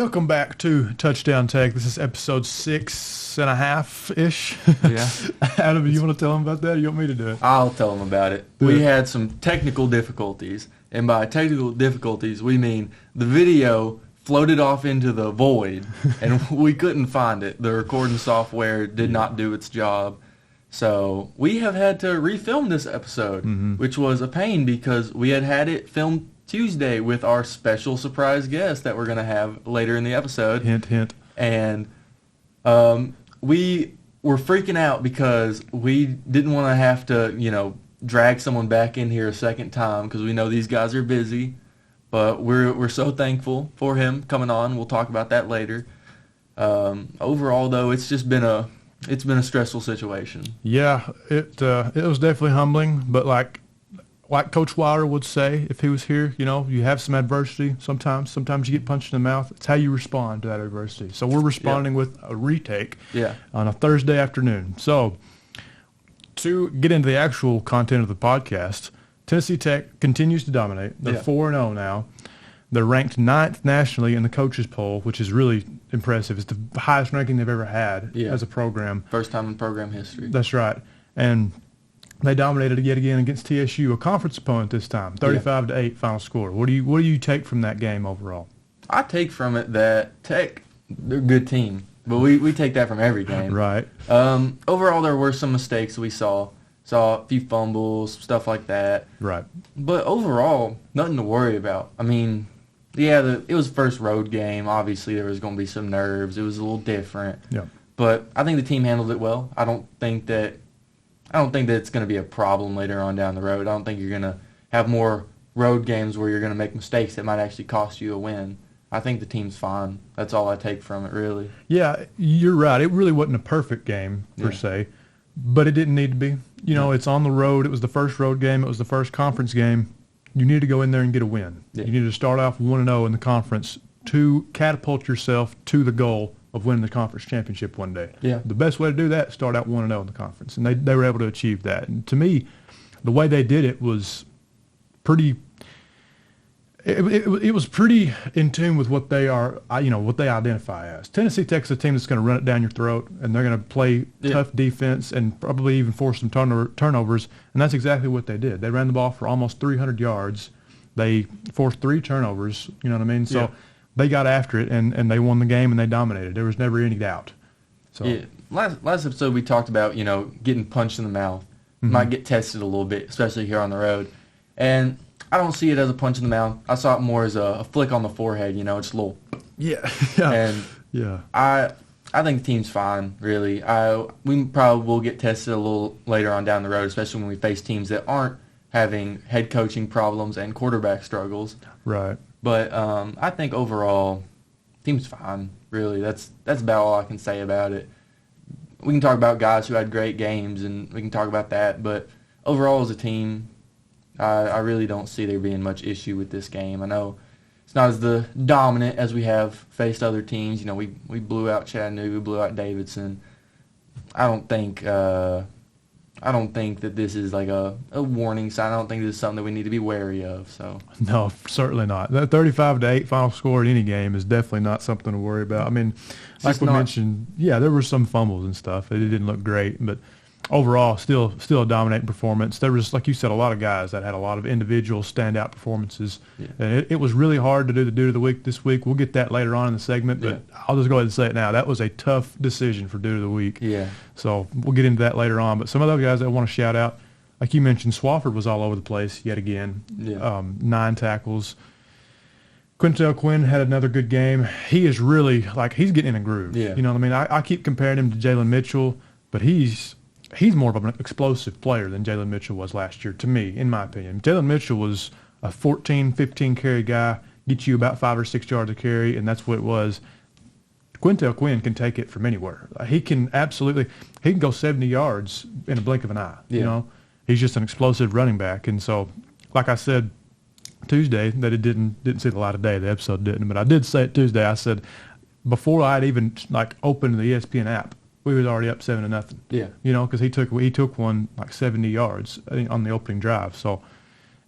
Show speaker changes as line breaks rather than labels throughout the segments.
Welcome back to Touchdown Tech. This is episode 6.5-ish.
Yeah.
Adam, you want to tell them about that, or you want me to do it?
I'll tell them about it. We had some technical difficulties, and by technical difficulties, we mean the video floated off into the void, and we couldn't find it. The recording software did not do its job. So we have had to refilm this episode, which was a pain because we had it filmed Tuesday with our special surprise guest that we're going to have later in the episode.
Hint, hint.
And we were freaking out because we didn't want to have to, drag someone back in here a second time because we know these guys are busy. But we're so thankful for him coming on. We'll talk about that later. Overall, though, it's been a stressful situation.
Yeah, it was definitely humbling, but like Coach Wilder would say if he was here, you have some adversity sometimes. Sometimes you get punched in the mouth. It's how you respond to that adversity. So we're responding with a retake on a Thursday afternoon. So to get into the actual content of the podcast, Tennessee Tech continues to dominate. They're 4-0 now. They're ranked 9th nationally in the coaches poll, which is really impressive. It's the highest ranking they've ever had as a program.
First time in program history.
That's right. And they dominated yet again against TSU, a conference opponent this time, 35-8 final score. What do you take from that game overall? I
take from it that Tech, they're a good team, but we take that from every game.
Right.
Overall, there were some mistakes we saw a few fumbles, stuff like that.
Right.
But overall, nothing to worry about. I mean, it was the first road game. Obviously, there was going to be some nerves. It was a little different.
Yeah.
But I think the team handled it well. I don't think that it's going to be a problem later on down the road. I don't think you're going to have more road games where you're going to make mistakes that might actually cost you a win. I think the team's fine. That's all I take from it, really. Yeah,
you're right. It really wasn't a perfect game, per se, but it didn't need to be. It's on the road. It was the first road game. It was the first conference game. You need to go in there and get a win. Yeah. You need to start off 1-0 in the conference to catapult yourself to the goal of winning the conference championship one day.
Yeah.
The best way to do that is start out 1-0 in the conference, and they were able to achieve that. And to me, the way they did it was pretty. It was pretty in tune with what they are, what they identify as. Tennessee Tech's a team that's going to run it down your throat, and they're going to play tough defense and probably even force some turnovers, and that's exactly what they did. They ran the ball for almost 300 yards. They forced 3 turnovers, you know what I mean? So they got after it, and they won the game, and they dominated. There was never any doubt. So
last episode we talked about, getting punched in the mouth. Might get tested a little bit, especially here on the road. And I don't see it as a punch in the mouth. I saw it more as a flick on the forehead, just a little.
Yeah.
And I think the team's fine, really. We probably will get tested a little later on down the road, especially when we face teams that aren't having head coaching problems and quarterback struggles.
Right.
But I think overall, team's fine, really. That's about all I can say about it. We can talk about guys who had great games, and we can talk about that. But overall, as a team, I really don't see there being much issue with this game. I know it's not as the dominant as we have faced other teams. We blew out Chattanooga, we blew out Davidson. I don't think that this is like a warning sign. I don't think this is something that we need to be wary of. So
no, certainly not. That 35-8 final score in any game is definitely not something to worry about. I mean, like we mentioned, there were some fumbles and stuff. It didn't look great, but overall, still a dominating performance. There was, like you said, a lot of guys that had a lot of individual standout performances. Yeah. And it was really hard to do the dude of the week this week. We'll get that later on in the segment, but I'll just go ahead and say it now. That was a tough decision for dude of the week.
Yeah.
So we'll get into that later on. But some other guys that I want to shout out, like you mentioned, Swafford was all over the place yet again.
Yeah.
9 tackles. Quintel Quinn had another good game. He is really, he's getting in a groove.
Yeah.
You know what I mean? I keep comparing him to Jalen Mitchell, but he's more of an explosive player than Jalen Mitchell was last year, to me, in my opinion. Jalen Mitchell was a 14, 15 carry guy, get you about 5 or 6 yards a carry, and that's what it was. Quintel Quinn can take it from anywhere. He can go 70 yards in a blink of an eye.
Yeah.
He's just an explosive running back. And so, like I said Tuesday, that it didn't see the light of day. The episode didn't, but I did say it Tuesday. I said before I'd even opened the ESPN app, we was already up 7-0.
Yeah.
Because he took one 70 yards on the opening drive. So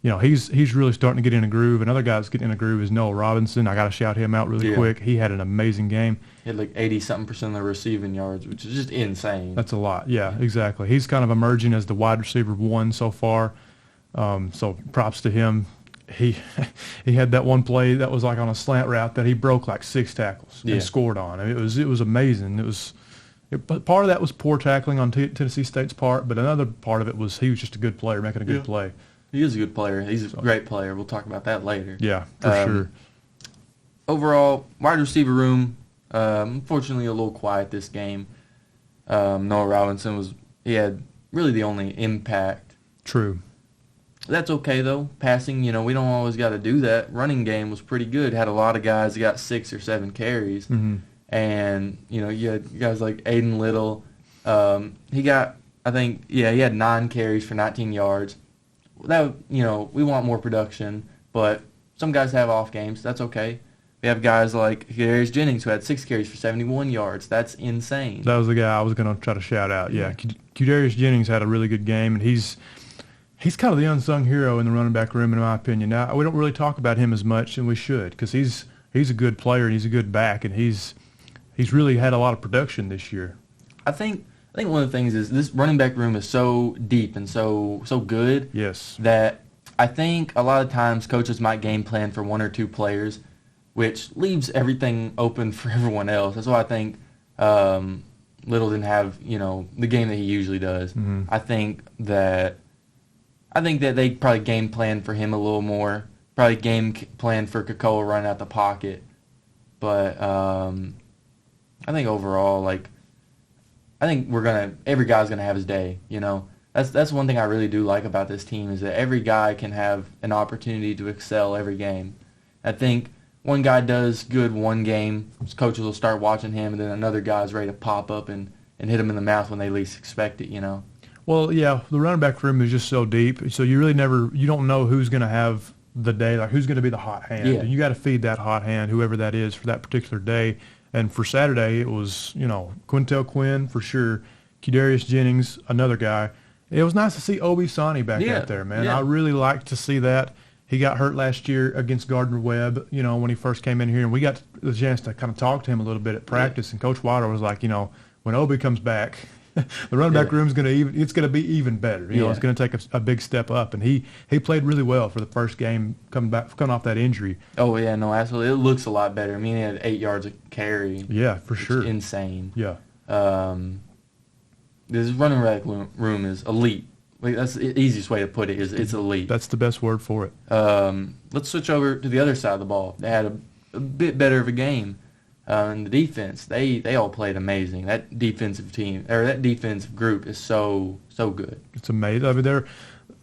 he's really starting to get in a groove. Another guy that's getting in a groove is Noah Robinson. I got to shout him out really quick. He had an amazing game.
He had like 80-something% of the receiving yards, which is just insane.
That's a lot. Yeah, exactly. He's kind of emerging as the wide receiver one so far. So props to him. He had that one play that was like on a slant route that he broke like 6 tackles and scored on. I mean, it was amazing. But part of that was poor tackling on Tennessee State's part, but another part of it was he was just a good player making a good play.
He is a good player. He's a great player. We'll talk about that later.
Yeah, for sure.
Overall, wide receiver room, unfortunately a little quiet this game. Noah Robinson he had really the only impact.
True.
That's okay, though. Passing, we don't always got to do that. Running game was pretty good. Had a lot of guys that got 6 or 7 carries. Mm-hmm. And, you had guys like Aiden Little. He had 9 carries for 19 yards. That, we want more production, but some guys have off games. That's okay. We have guys like Kekoa Jennings who had 6 carries for 71 yards. That's insane.
That was the guy I was going to try to shout out. Yeah, Kekoa Jennings had a really good game, and he's kind of the unsung hero in the running back room, in my opinion. Now, we don't really talk about him as much, and we should, because he's a good player and he's a good back, and he's really had a lot of production this year.
I think one of the things is this running back room is so deep and so good.
Yes.
That I think a lot of times coaches might game plan for 1 or 2 players, which leaves everything open for everyone else. That's why I think Little didn't have the game that he usually does. Mm-hmm. I think that they probably game planned for him a little more. Probably game planned for Kekoa running out the pocket. But I think overall, I think every guy's gonna have his day. That's one thing I really do like about this team is that every guy can have an opportunity to excel every game. I think one guy does good one game, coaches will start watching him, and then another guy's ready to pop up and hit him in the mouth when they least expect it.
Well, yeah, the running back room is just so deep, so you really you don't know who's going to have the day, like who's going to be the hot hand.
Yeah.
And you got to feed that hot hand, whoever that is, for that particular day. And for Saturday, it was, Quintel Quinn for sure, Kekoa Jennings, another guy. It was nice to see Obi Sani back out there, man.
Yeah.
I really liked to see that. He got hurt last year against Gardner-Webb, when he first came in here, and we got the chance to kind of talk to him a little bit at practice. And Coach Wilder was like, when Obi comes back, the running back room is it's going to be even better. It's going to take a big step up, and he played really well for the first game coming off that injury.
Oh yeah, no, absolutely. It looks a lot better. I mean, he had 8 yards a carry.
Yeah, for sure.
Insane.
Yeah.
This running back room is elite. That's the easiest way to put it. It's elite.
That's the best word for it.
Let's switch over to the other side of the ball. They had a bit better of a game. And the defense, they all played amazing. That defensive team or that defensive group is so good.
It's amazing. I mean,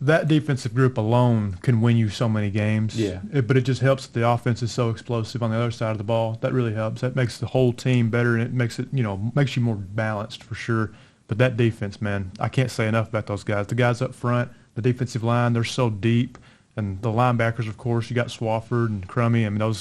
that defensive group alone can win you so many games.
Yeah.
But it just helps that the offense is so explosive on the other side of the ball. That really helps. That makes the whole team better, and it makes you more balanced for sure. But that defense, man, I can't say enough about those guys. The guys up front, the defensive line, they're so deep, and the linebackers, of course, you got Swafford and Crummy. I mean,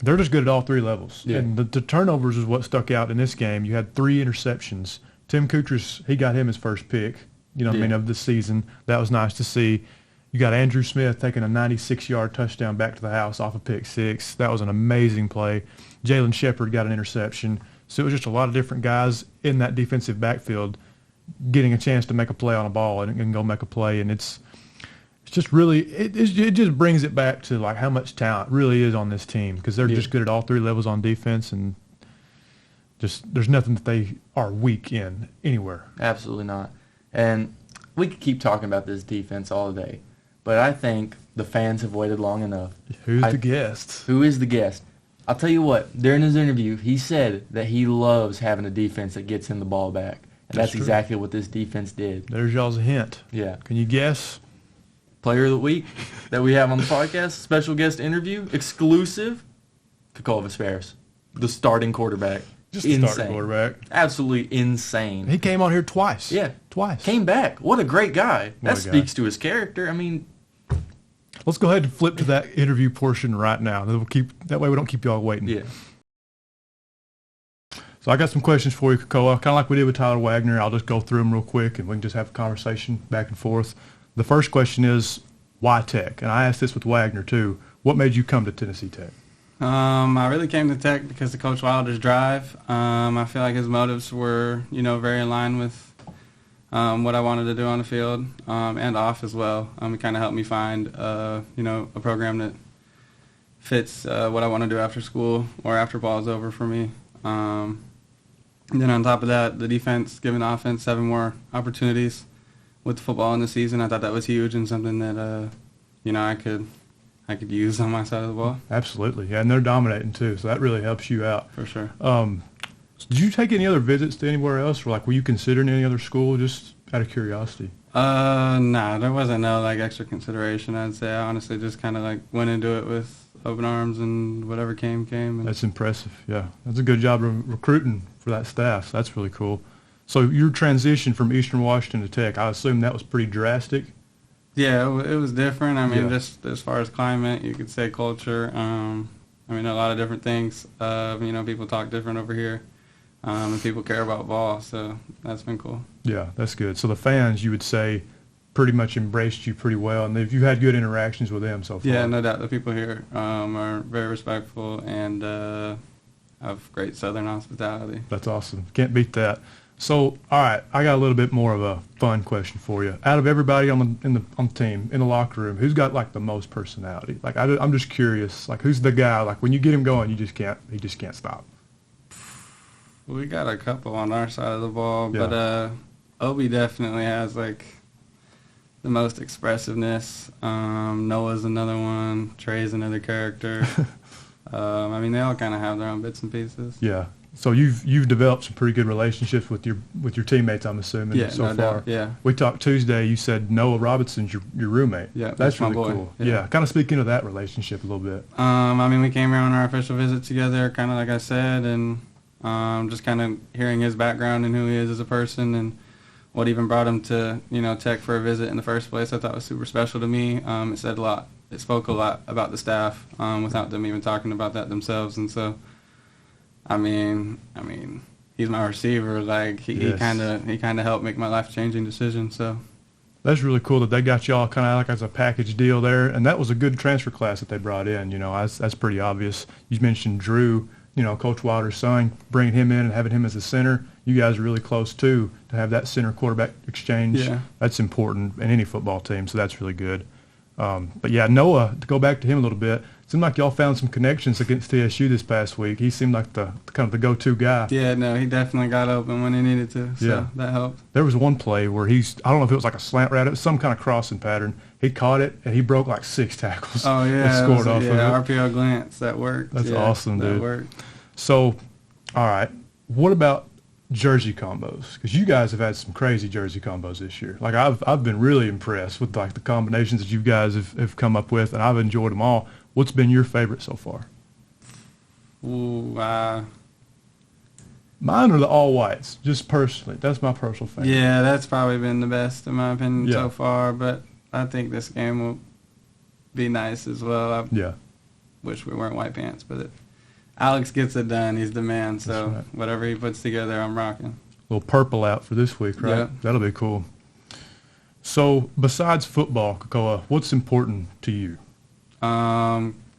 they're just good at all 3 levels.
Yeah.
And the turnovers is what stuck out in this game. You had 3 interceptions. Tim Kutras, he got him his first pick, of the season. That was nice to see. You got Andrew Smith taking a 96-yard touchdown back to the house off a pick 6. That was an amazing play. Jalen Shepard got an interception. So it was just a lot of different guys in that defensive backfield getting a chance to make a play on a ball and go make a play. And it's just really it just brings it back to like how much talent really is on this team, because they're just good at all 3 levels on defense, and just there's nothing that they are weak in anywhere.
Absolutely not. And we could keep talking about this defense all day, but I think the fans have waited long enough.
Who's the guest?
Who is the guest? I'll tell you what, during his interview, he said that he loves having a defense that gets him the ball back. And that's exactly what this defense did.
There's y'all's hint.
Yeah.
Can you guess?
Player of the week that we have on the podcast, special guest interview, exclusive, Kekoa Visperas, the starting quarterback.
Just the starting quarterback.
Absolutely insane.
He came on here twice.
Yeah.
Twice.
Came back. What a great guy. That speaks to his character. I mean,
let's go ahead and flip to that interview portion right now. That way we don't keep y'all waiting.
Yeah.
So I got some questions for you, Kekoa, kind of like we did with Tyler Wagner. I'll just go through them real quick, and we can just have a conversation back and forth. The first question is, why Tech? And I asked this with Wagner too. What made you come to Tennessee Tech?
I really came to Tech because of Coach Wilder's drive. I feel like his motives were, very in line with what I wanted to do on the field and off as well. It kind of helped me find, a program that fits what I want to do after school or after ball is over for me. And then on top of that, the defense, giving the offense 7 more opportunities with football in the season, I thought that was huge and something that, I could use on my side of the ball.
Absolutely, yeah, and they're dominating too, so that really helps you out.
For sure.
Did you take any other visits to anywhere else, or were you considering any other school, just out of curiosity?
Nah, there wasn't no extra consideration. I'd say I honestly just kind of went into it with open arms, and whatever came. And
that's impressive. Yeah, that's a good job of recruiting for that staff. So that's really cool. So your transition from Eastern Washington to Tech, I assume that was pretty drastic.
Yeah, it was different. I mean, just as far as climate, you could say culture. A lot of different things. People talk different over here, and people care about ball, so that's been cool.
Yeah, that's good. So the fans, you would say, pretty much embraced you pretty well, and you had good interactions with them so far.
Yeah, no doubt. The people here are very respectful and have great Southern hospitality.
That's awesome. Can't beat that. So, all right, I got a little bit more of a fun question for you. Out of everybody on the team, in the locker room, who's got the most personality? I'm just curious. Who's the guy? When you get him going, he just can't stop.
We got a couple on our side of the ball,
yeah.
But Obi definitely has the most expressiveness. Noah's another one. Trey's another character. They all kind of have their own bits and pieces.
Yeah. So you've developed some pretty good relationships with your teammates, I'm assuming, so far.
Doubt, yeah.
We talked Tuesday. You said Noah Robinson's your roommate.
Yeah,
that's really
my boy.
cool.
Yeah.
Kind of speak into that relationship a little bit.
We came here on our official visit together, kind of like I said, and just kind of hearing his background and who he is as a person and what even brought him to Tech for a visit in the first place. I thought was super special to me. It said a lot. It spoke a lot about the staff without them even talking about that themselves, and so. He's my receiver. He kind of helped make my life-changing decision. So
that's really cool that they got y'all kind of as a package deal there, and that was a good transfer class that they brought in. That's pretty obvious. You mentioned Drew, Coach Wilder's son, bringing him in and having him as a center. You guys are really close too to have that center quarterback exchange.
Yeah.
That's important in any football team, so that's really good. But yeah, Noah, to go back to him a little bit, it seemed like y'all found some connections against TSU this past week. He seemed like the go-to guy.
Yeah, no, he definitely got open when he needed to, so that helped.
There was one play where I don't know if it was a slant route, it was some kind of crossing pattern. He caught it, and he broke 6 tackles.
Oh, yeah.
And scored off of it.
RPO glance, that worked.
That's awesome, dude.
That worked.
So, all right, what about jersey combos? Because you guys have had some crazy jersey combos this year. I've been really impressed with the combinations that you guys have come up with, and I've enjoyed them all. What's been your favorite so far?
Ooh,
mine are the all whites, just personally. That's my personal favorite.
Yeah, that's probably been the best in my opinion
so
far, but I think this game will be nice as well. I wish we weren't white pants, but Alex gets it done. He's the man, so right. Whatever he puts together, I'm rocking.
A little purple out for this week, right?
Yeah.
That'll be cool. So besides football, Kekoa, what's important to you?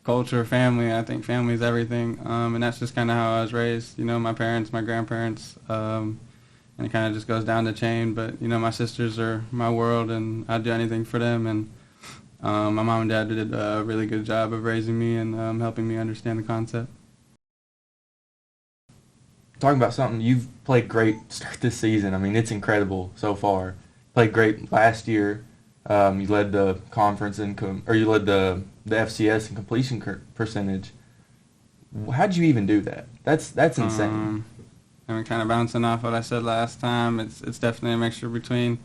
Culture, family. I think family is everything, and that's just kind of how I was raised. My parents, my grandparents, and it kind of just goes down the chain. But my sisters are my world, and I'd do anything for them. And my mom and dad did a really good job of raising me and helping me understand the concept.
Talking about something, you've played great start this season. It's incredible so far. Played great last year. You led the conference you led the FCS in completion percentage. How'd you even do that? That's insane.
Kind of bouncing off what I said last time, it's definitely a mixture between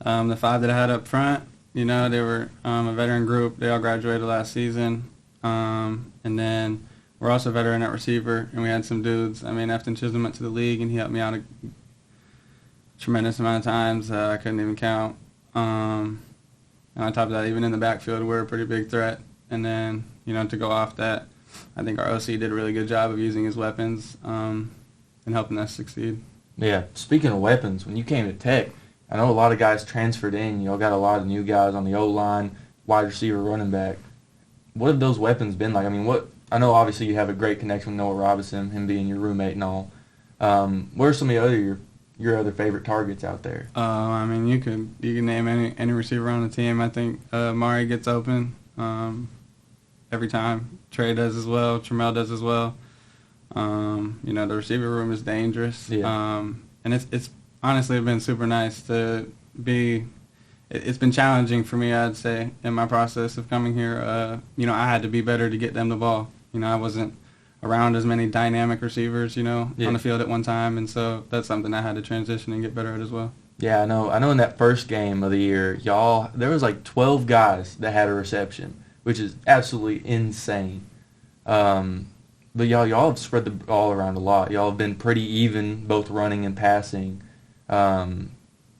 the 5 that I had up front. They were a veteran group. They all graduated last season, and then we're also a veteran at receiver, and we had some dudes. Afton Chisholm went to the league, and he helped me out a tremendous amount of times. I couldn't even count. And on top of that, even in the backfield, we're a pretty big threat. And then, to go off that, I think our OC did a really good job of using his weapons and helping us succeed.
Yeah, speaking of weapons, when you came to Tech, I know a lot of guys transferred in. Y'all got a lot of new guys on the O-line. wide receiver, running back. What have those weapons been like? I mean, I know obviously you have a great connection with Noah Robinson, him being your roommate and all. What are some of your other favorite targets out there?
I mean, you can name any receiver on the team. I think Mari gets open every time. Trey does as well. Tramel does as well. The receiver room is dangerous.
Yeah.
And it's honestly been super nice to be. It's been challenging for me, I'd say, in my process of coming here. I had to be better to get them the ball. I wasn't around as many dynamic receivers, on the field at one time, and so that's something I had to transition and get better at as well.
Yeah, I know in that first game of the year, there was like 12 guys that had a reception, which is absolutely insane. But y'all have spread the ball around a lot. Y'all have been pretty even, both running and passing.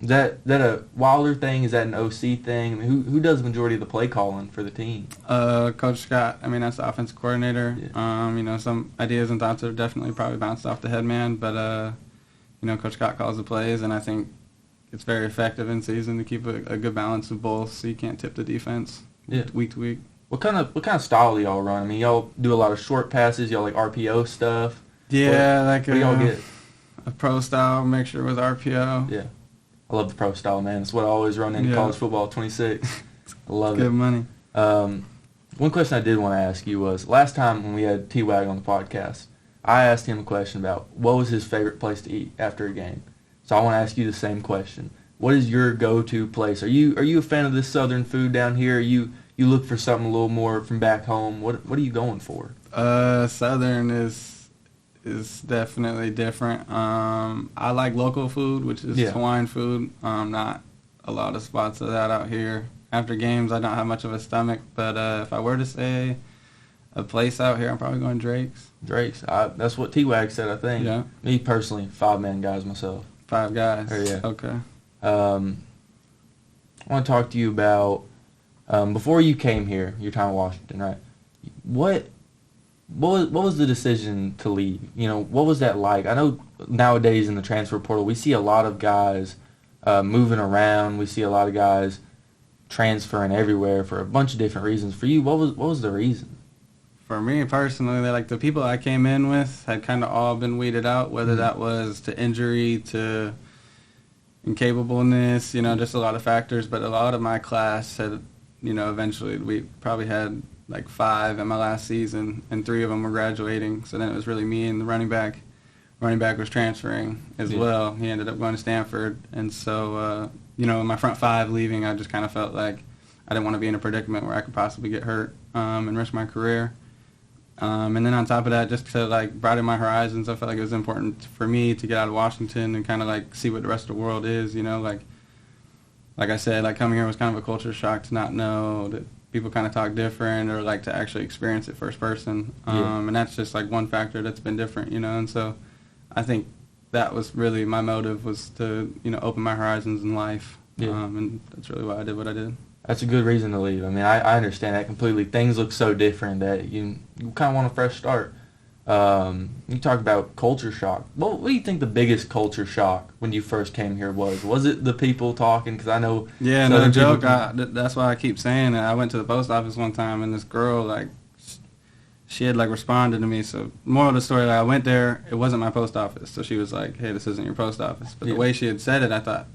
Is that a Wilder thing? Is that an OC thing? I mean, who does the majority of the play calling for the team?
Coach Scott. I mean, that's the offensive coordinator. Yeah. Some ideas and thoughts are definitely probably bounced off the head man, but Coach Scott calls the plays, and I think it's very effective in season to keep a good balance of both, so you can't tip the defense week to week.
What kind of style do y'all run? I mean, y'all do a lot of short passes. Y'all like RPO stuff.
Yeah,
what do y'all get?
A pro style mixture with RPO.
Yeah. I love the pro style, man. It's what I always run in college football 26. I love it.
Good money.
One question I did want to ask you was, last time when we had T-Wag on the podcast, I asked him a question about what was his favorite place to eat after a game. So I want to ask you the same question. What is your go-to place? Are you a fan of this southern food down here? You look for something a little more from back home? What are you going for?
Southern is definitely different. I like local food, which is Hawaiian food. Not a lot of spots of that out here. After games, I don't have much of a stomach, but if I were to say a place out here, I'm probably going Drake's.
Drake's. That's what T-Wag said, I think.
Yeah.
Me personally, 5-man guys myself.
5 guys.
Yeah.
Okay.
I want to talk to you about before you came here, your time in Washington, right? What was the decision to leave? What was that like? I know nowadays in the transfer portal, we see a lot of guys moving around. We see a lot of guys transferring everywhere for a bunch of different reasons. For you, what was the reason?
For me personally, the people I came in with had kind of all been weeded out, whether that was to injury, to incapableness, just a lot of factors. But a lot of my class had, eventually we probably had 5 in my last season, and 3 of them were graduating. So then it was really me and the running back. Running back was transferring as well. He ended up going to Stanford. And so, my front 5 leaving, I just kind of felt like I didn't want to be in a predicament where I could possibly get hurt and risk my career. And then on top of that, just to broaden my horizons, I felt like it was important for me to get out of Washington and kind of see what the rest of the world is, like I said, coming here was kind of a culture shock to not know that people kind of talk different or to actually experience it first person. And that's just one factor that's been different, and so I think that was really my motive, was to, open my horizons in life. And that's really why I did what I did.
That's a good reason to leave. I mean, I understand that completely. Things look so different that you kind of want a fresh start. You talked about culture shock. What do you think the biggest culture shock when you first came here was? Was it the people talking? Because I know...
Yeah, no joke. That's why I keep saying it. I went to the post office one time, and this girl, she had responded to me. So moral of the story, I went there, it wasn't my post office. So she was like, hey, this isn't your post office. But the way she had said it, I thought,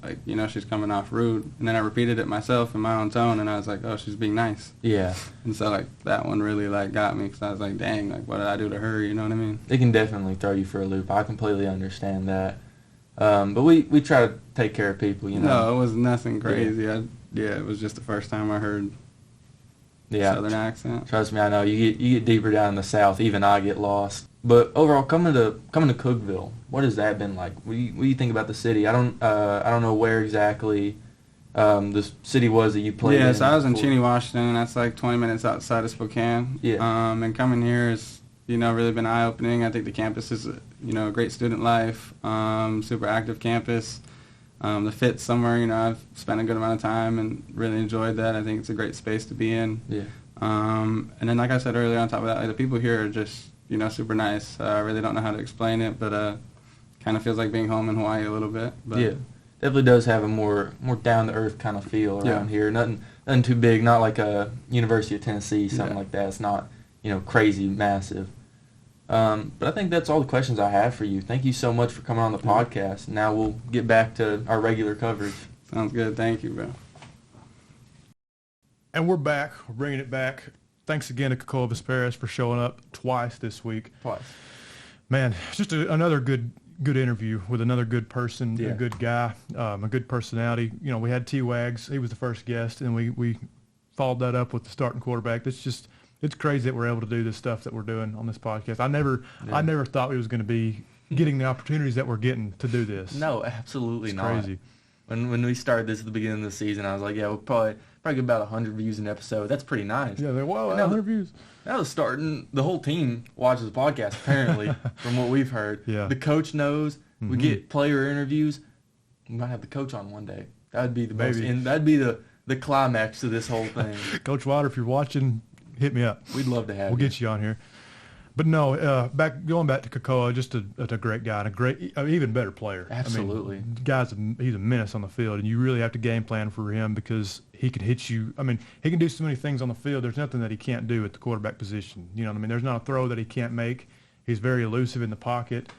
she's coming off rude. And then I repeated it myself in my own tone, and I was like, oh, she's being nice.
Yeah.
And so that one really got me, because I was like, dang, what did I do to her? You know what I mean?
It can definitely throw you for a loop. I completely understand that. But we try to take care of people,
No, it was nothing crazy. It was just the first time I heard Southern accent.
Trust me, I know. You get deeper down in the South, even I get lost. But overall, coming to Cookeville, what has that been like? What do you think about the city? I don't know where exactly the city was that you played in.
Yeah, so I was in Cheney, Washington, and that's 20 minutes outside of Spokane.
Yeah.
And coming here has really been eye-opening. I think the campus is a great student life, super active campus. The fit somewhere, I've spent a good amount of time and really enjoyed that. I think it's a great space to be in.
Yeah.
And then, like I said earlier, on top of that, the people here are just, super nice. I really don't know how to explain it, but kind of feels like being home in Hawaii a little bit. But.
Yeah. definitely does have a more down to earth kind of feel around here. Nothing too big, not like a University of Tennessee, something like that. It's not crazy massive. But I think that's all the questions I have for you. Thank you so much for coming on the podcast. Now we'll get back to our regular coverage.
Sounds good. Thank you, bro.
And we're back. We're bringing it back. Thanks again to Kekoa Visperas for showing up twice this week.
Twice.
Man, it's just another good interview with another good person,
Yeah.
a good guy, a good personality. We had T-Wags. He was the first guest, and we followed that up with the starting quarterback. It's crazy that we're able to do this stuff that we're doing on this podcast. I never thought we was going to be getting the opportunities that we're getting to do this.
No, absolutely
It's
not.
crazy.
When we started this at the beginning of the season, I was like, yeah, we'll probably get about 100 views an episode. That's pretty nice.
Yeah, wow,
And now
100 views.
Now it's starting. The whole team watches the podcast, apparently, from what we've heard.
Yeah.
The coach knows. We get player interviews. We might have the coach on one day. That would be the most.
Maybe.
And that'd be the climax to this whole thing.
Coach Wilder, if you're watching, hit me up.
We'd love to have
We'll
you.
get you on here. But no, going back to Kekoa, just a great guy and a great, even better player.
Absolutely.
He's a menace on the field, and you really have to game plan for him because he can hit you. He can do so many things on the field. There's nothing that he can't do at the quarterback position. You know what I mean? There's not a throw that he can't make. He's very elusive in the pocket.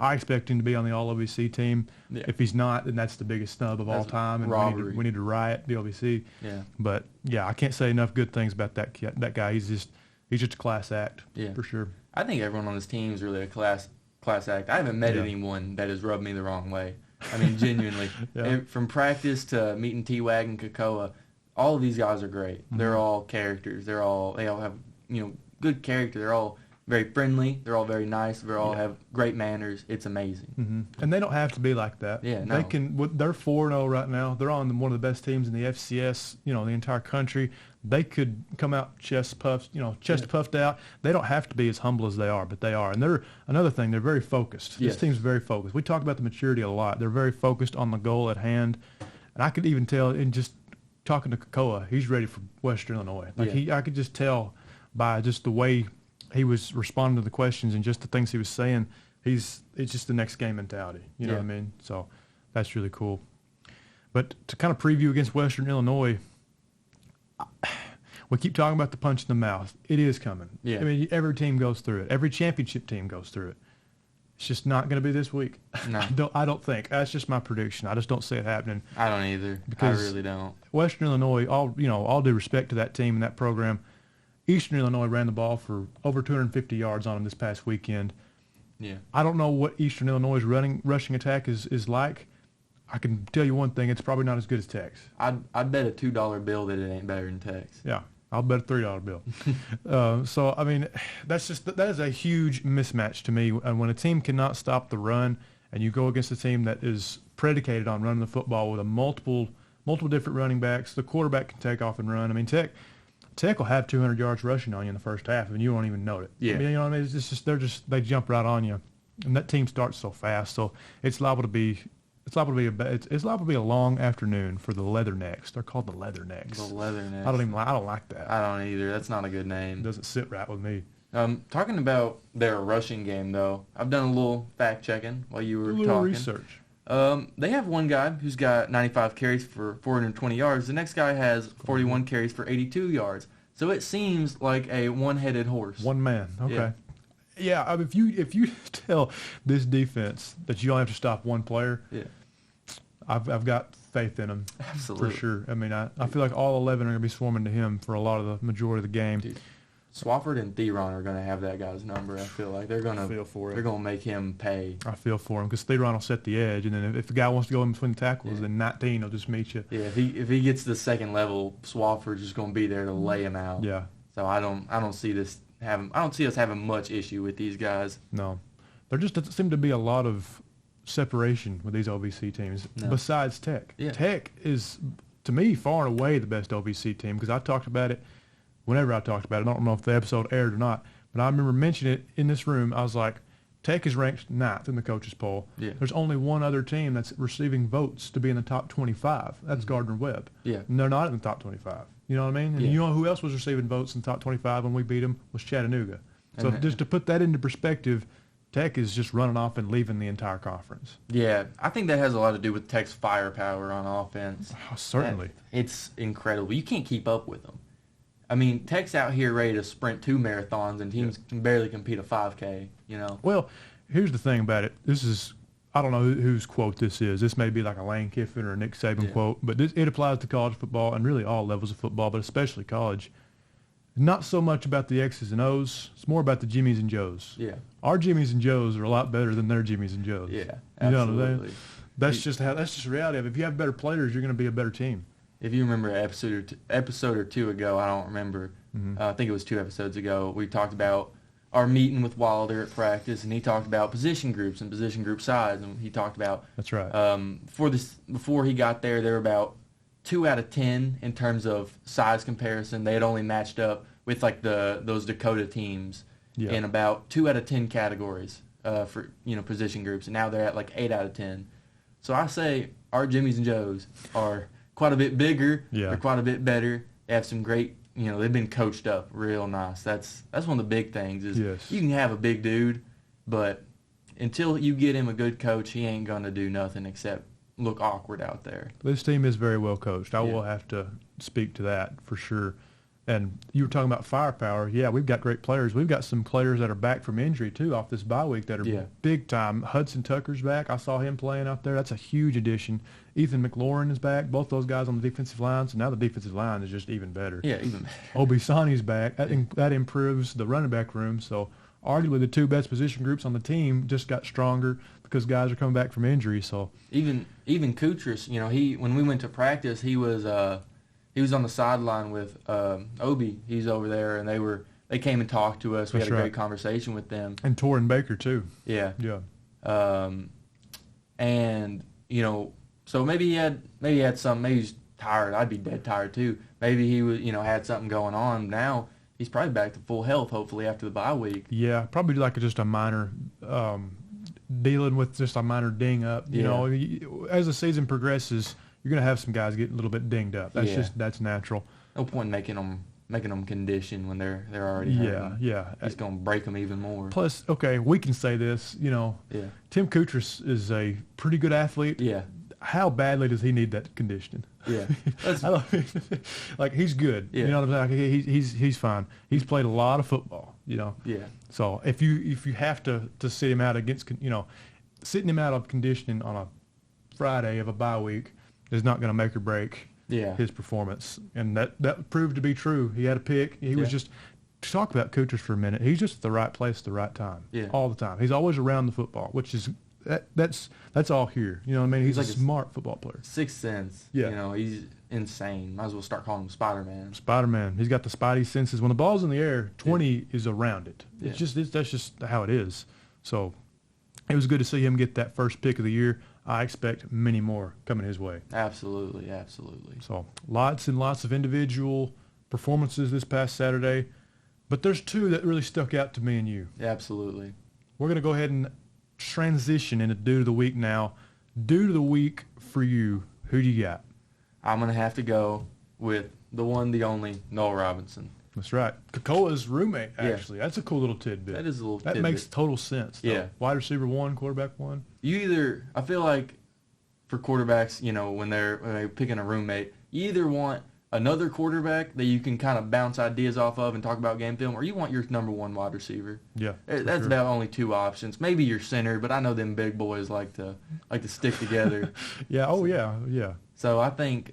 I expect him to be on the All-OVC team.
Yeah.
If he's not, then that's the biggest snub of all
That's
time, and
robbery.
we need to riot the OVC.
Yeah.
But yeah, I can't say enough good things about that guy. He's just a class act,
Yeah.
for sure.
I think everyone on this team is really a class act. I haven't met
Yeah.
anyone that has rubbed me the wrong way. Genuinely.
Yeah.
From practice to meeting T-Wag and Kekoa, all of these guys are great. They're all characters. They all have good character. They're all very friendly. They're all very nice. They all have great manners. It's amazing.
And they don't have to be like that.
Yeah, no.
They can. They're 4-0 right now. They're on one of the best teams in the FCS. The entire country. They could come out chest puffed out. They don't have to be as humble as they are, but they are. And they're another thing. They're very focused.
Yes.
This team's very focused. We talk about the maturity a lot. They're very focused on the goal at hand. And I could even tell in just talking to Kekoa, he's ready for Western Illinois. I could just tell by just the way he was responding to the questions and just the things he was saying. It's just the next game mentality. You know what I mean? So that's really cool. But to kind of preview against Western Illinois, we keep talking about the punch in the mouth. It is coming.
Yeah.
Every team goes through it. Every championship team goes through it. It's just not going to be this week.
No.
I don't think. That's just my prediction. I just don't see it happening.
I don't either.
Because
I really don't.
Western Illinois, all due respect to that team and that program, Eastern Illinois ran the ball for over 250 yards on them this past weekend.
Yeah.
I don't know what Eastern Illinois' rushing attack is like. I can tell you one thing, it's probably not as good as Tech's.
I'd bet a $2 bill that it ain't better than Tech's.
Yeah, I'll bet a $3 bill. That is a huge mismatch to me. And when a team cannot stop the run and you go against a team that is predicated on running the football with a multiple different running backs, the quarterback can take off and run. Tech will have 200 yards rushing on you in the first half, and you won't even know it.
Yeah.
You know what I mean? It's just they jump right on you, and that team starts so fast. So it's liable to be a long afternoon for the Leathernecks. They're called the Leathernecks.
The Leathernecks.
I don't like that.
I don't either. That's not a good name.
It doesn't sit right with me.
Talking about their rushing game, though, I've done a little fact checking while you were
A little
talking.
research.
They have one guy who's got 95 carries for 420 yards. The next guy has 41 carries for 82 yards. So it seems like a one-headed horse.
One man. Okay. Yeah. If you tell this defense that you don't have to stop one player, I've got faith in him.
Absolutely.
For sure. I feel like all 11 are going to be swarming to him for a lot of the majority of the game.
Dude, Swafford and Theron are going to have that guy's number. I feel like they're going to
feel for it.
They're going to make him pay.
I feel for him because Theron will set the edge, and then if the guy wants to go in between the tackles, then 19 will just meet you.
Yeah, if he gets to the second level, Swafford's just going to be there to lay him out.
Yeah.
So I don't see us having much issue with these guys.
No, there just doesn't seem to be a lot of separation with these OVC teams besides Tech.
Yeah.
Tech is, to me, far and away the best OVC team because I talked about it whenever I talked about it. I don't know if the episode aired or not, but I remember mentioning it in this room. I was like, Tech is ranked 9th in the coaches poll.
Yeah.
There's only one other team that's receiving votes to be in the top 25. That's Gardner-Webb.
Yeah.
And they're not in the top 25. You know what I mean? And you know who else was receiving votes in the top 25 when we beat them was Chattanooga. So just to put that into perspective, Tech is just running off and leaving the entire conference.
Yeah, I think that has a lot to do with Tech's firepower on offense.
Oh, certainly.
It's incredible. You can't keep up with them. I mean, Tech's out here ready to sprint 2 marathons, and teams can barely compete a 5K, you know?
Well, here's the thing about it. This is, I don't know whose quote this is. This may be like a Lane Kiffin or a Nick Saban quote, but it applies to college football and really all levels of football, but especially college. Not so much about the X's and O's. It's more about the Jimmies and Joes.
Yeah.
Our Jimmies and Joes are a lot better than their Jimmies and Joes.
Yeah,
You know what I'm
absolutely.
saying? That's just the reality of it. If you have better players, you're going to be a better team.
If you remember an episode or two ago, I don't remember, I think it was 2 episodes ago, we talked about our meeting with Wilder at practice, and he talked about position groups and position group size, and he talked about
That's right.
Before he got there, they were about 2 out of 10 in terms of size comparison. They had only matched up with like those Dakota teams in about 2 out of 10 categories for position groups, and now they're at like 8 out of 10. So I say our Jimmies and Joes are quite a bit bigger.
Yeah.
They're quite a bit better. They have some great, they've been coached up real nice. That's one of the big things is you can have a big dude, but until you get him a good coach, he ain't going to do nothing except look awkward out there.
This team is very well coached. I will have to speak to that for sure. And you were talking about firepower. Yeah, we've got great players. We've got some players that are back from injury, too, off this bye week that are big time. Hudson Tucker's back. I saw him playing out there. That's a huge addition. Ethan McLaurin is back. Both those guys on the defensive line. So now the defensive line is just even better.
Yeah, even better.
Obisani's back. That improves the running back room. So arguably the 2 best position groups on the team just got stronger because guys are coming back from injury. So
even Kutris, when we went to practice, he was on the sideline with Obi. He's over there, and they came and talked to us. We had a great conversation with them.
And Torrin Baker too.
Yeah.
Yeah.
And so maybe he had some. Maybe he's tired. I'd be dead tired too. Maybe he was had something going on. Now he's probably back to full health. Hopefully after the bye week.
Yeah, probably like just a minor. Dealing with just a minor ding up. As the season progresses, you're going to have some guys getting a little bit dinged up. That's natural.
No point making them condition when they're already hurting.
Yeah.
It's going to break them even more.
Plus, okay, we can say this, Tim Kutris is a pretty good athlete.
Yeah.
How badly does he need that conditioning?
Yeah.
Like, he's good.
Yeah.
You know what I'm saying? He's fine. He's played a lot of football,
Yeah.
So if you have to sit him out against, sitting him out of conditioning on a Friday of a bye week is not going to make or break his performance. And that proved to be true. He had a pick. He was just, to talk about Kutris for a minute, he's just at the right place at the right time.
Yeah.
All the time. He's always around the football, which is, that's all here. You know what I mean? He's
like
a smart football player.
Sixth sense.
Yeah.
He's insane. Might as well start calling him Spider-Man.
Spider-Man. He's got the spidey senses. When the ball's in the air, 20 is around it.
Yeah.
That's just how it is. So it was good to see him get that first pick of the year. I expect many more coming his way.
Absolutely.
So lots and lots of individual performances this past Saturday. But there's 2 that really stuck out to me and you.
Absolutely.
We're going to go ahead and transition into Dude of the Week now. Dude of the Week for you, who do you got?
I'm going to have to go with the one, the only, Noel Robinson.
That's right. Kekoa's roommate, actually. That's a cool little tidbit.
That is a little
That
tidbit.
makes total sense. Though.
Yeah.
Wide receiver 1, quarterback 1.
I feel like for quarterbacks, when they're picking a roommate, you either want another quarterback that you can kind of bounce ideas off of and talk about game film, or you want your number 1 wide receiver.
Yeah.
That's about only 2 options. Maybe your center, but I know them big boys like to stick together.
Yeah. Oh, yeah.
So I think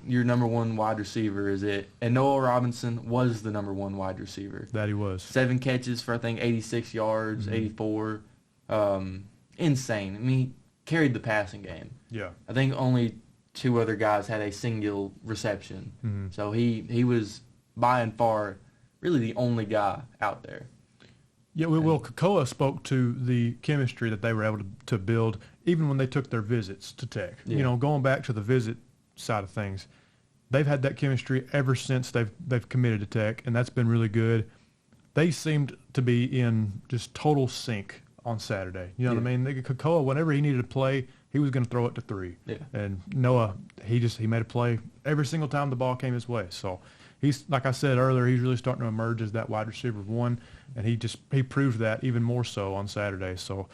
your number 1 wide receiver is it. And Noel Robinson was the number 1 wide receiver.
That he was.
7 catches for, I think, 86 yards, 84. Insane. I mean, he carried the passing game.
Yeah.
I think only 2 other guys had a single reception.
Mm-hmm.
So he was by and far really the only guy out there.
Yeah, well, Kekoa spoke to the chemistry that they were able to build even when they took their visits to Tech.
Yeah.
Going back to the visit side of things, they've had that chemistry ever since they've committed to Tech, and that's been really good. They seemed to be in just total sync on Saturday. You know what I mean? Kekoa, whenever he needed to play, he was going to throw it to 3.
Yeah.
And Noah, he made a play every single time the ball came his way. So he's like I said earlier, he's really starting to emerge as that wide receiver one, and he proved that even more so on Saturday. So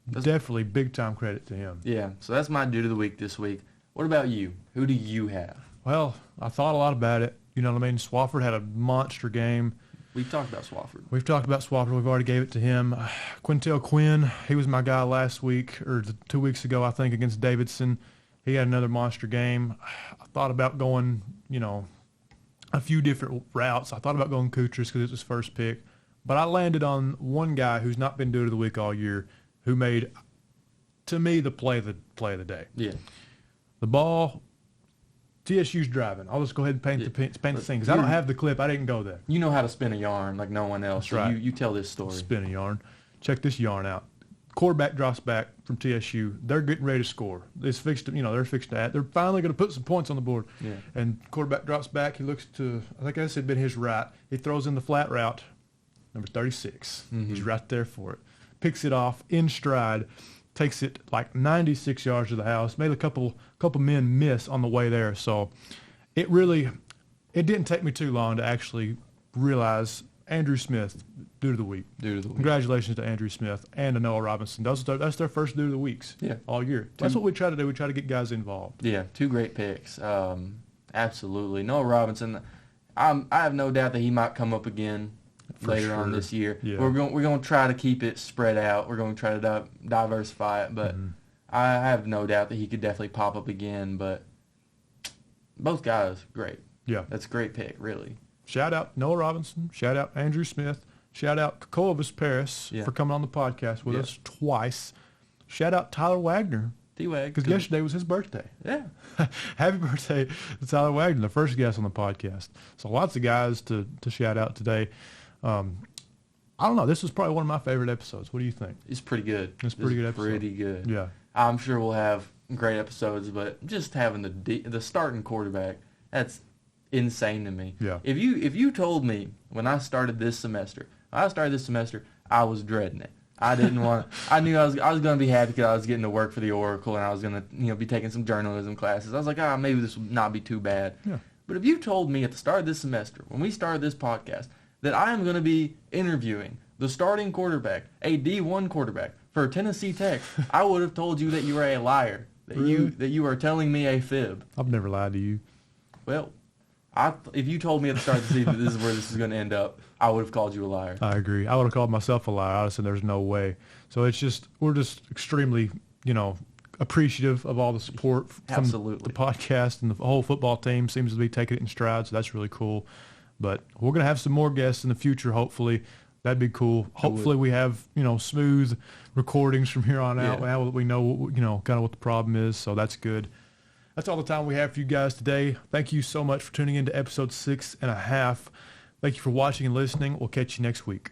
definitely big time credit to him.
Yeah, so that's my dude of the week this week. What about you? Who do you have?
Well, I thought a lot about it. You know what I mean? Swafford had a monster game.
We've talked about Swafford.
We've talked about Swafford. We've already gave it to him. Quintel Quinn, he was my guy last week, or 2 weeks ago, I think, against Davidson. He had another monster game. I thought about going, a few different routes. I thought about going Kutrus because it was his first pick. But I landed on one guy who's not been dude of the week all year, who made, to me, the play of the day.
Yeah.
The ball, TSU's driving. I'll just go ahead and paint the scene because I don't have the clip. I didn't go there.
You know how to spin a yarn like no one else.
That's right.
You tell this story.
Spin a yarn. Check this yarn out. Quarterback drops back from TSU. They're getting ready to score. They're fixed to add. They're finally going to put some points on the board.
Yeah.
And quarterback drops back. He looks to, I think this had been his right. He throws in the flat route, number 36.
Mm-hmm.
He's right there for it. Picks it off in stride. Takes it like 96 yards to the house. Made a couple men miss on the way there. So it didn't take me too long to actually realize Andrew Smith, dude of the week.
Dude of the week.
Congratulations to Andrew Smith and to Noah Robinson. That's their first dude of the weeks.
Yeah.
All year. That's what we try to do. We try to get guys involved.
Yeah, two great picks. Absolutely. Noah Robinson, I have no doubt that he might come up again later on this year.
Yeah.
We're going to try to keep it spread out. We're going to try to diversify it, but I have no doubt that he could definitely pop up again. But both guys, great.
Yeah.
That's a great pick, really.
Shout out Noah Robinson. Shout out Andrew Smith. Shout out Kekoa Visperas for coming on the podcast with us twice. Shout out Tyler Wagner.
T-Wag.
Because yesterday was his birthday.
Yeah.
Happy birthday to Tyler Wagner, the first guest on the podcast. So lots of guys to shout out today. I don't know. This was probably one of my favorite episodes. What do you think?
It's pretty good.
It's a pretty good episode.
Pretty good.
Yeah.
I'm sure we'll have great episodes, but just having the starting quarterback, that's insane to me.
Yeah.
If you told me when I started this semester, I was dreading it. I didn't want. I knew I was going to be happy because I was getting to work for the Oracle and I was going to be taking some journalism classes. I was like, maybe this will not be too bad.
Yeah.
But if you told me at the start of this semester, when we started this podcast, that I am going to be interviewing the starting quarterback, a D1 quarterback for Tennessee Tech, I would have told you that you are a liar. That you are telling me a fib.
I've never lied to you.
Well, if you told me at the start of the season this is where this is going to end up, I would have called you a liar.
I agree. I would have called myself a liar. I would have said there's no way. So we're just extremely, appreciative of all the support from
Absolutely.
the podcast, and the whole football team seems to be taking it in stride. So that's really cool. But we're going to have some more guests in the future, hopefully. That'd be cool. Hopefully we have, smooth recordings from here on out.
Yeah.
Now that we know, kind of what the problem is. So that's good. That's all the time we have for you guys today. Thank you so much for tuning in to episode 6.5. Thank you for watching and listening. We'll catch you next week.